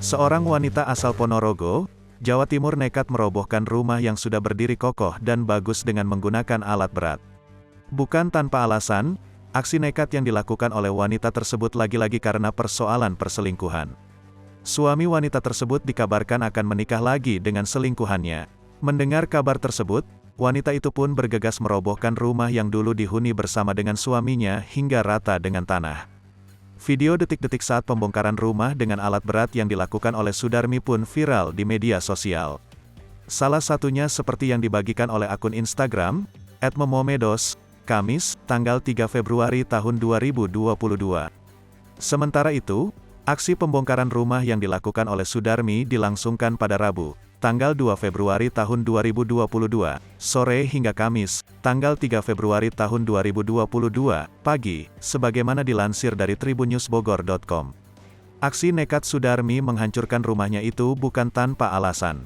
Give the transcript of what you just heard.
Seorang wanita asal Ponorogo, Jawa Timur nekat merobohkan rumah yang sudah berdiri kokoh dan bagus dengan menggunakan alat berat. Bukan tanpa alasan, aksi nekat yang dilakukan oleh wanita tersebut lagi-lagi karena persoalan perselingkuhan. Suami wanita tersebut dikabarkan akan menikah lagi dengan selingkuhannya. Mendengar kabar tersebut, wanita itu pun bergegas merobohkan rumah yang dulu dihuni bersama dengan suaminya hingga rata dengan tanah. Video detik-detik saat pembongkaran rumah dengan alat berat yang dilakukan oleh Sudarmi pun viral di media sosial. Salah satunya seperti yang dibagikan oleh akun Instagram, @memomedos, Kamis, tanggal 3 Februari tahun 2022. Sementara itu, aksi pembongkaran rumah yang dilakukan oleh Sudarmi dilangsungkan pada Rabu, tanggal 2 Februari tahun 2022, sore hingga Kamis, tanggal 3 Februari tahun 2022, pagi, sebagaimana dilansir dari tribunnews.bogor.com. Aksi nekat Sudarmi menghancurkan rumahnya itu bukan tanpa alasan.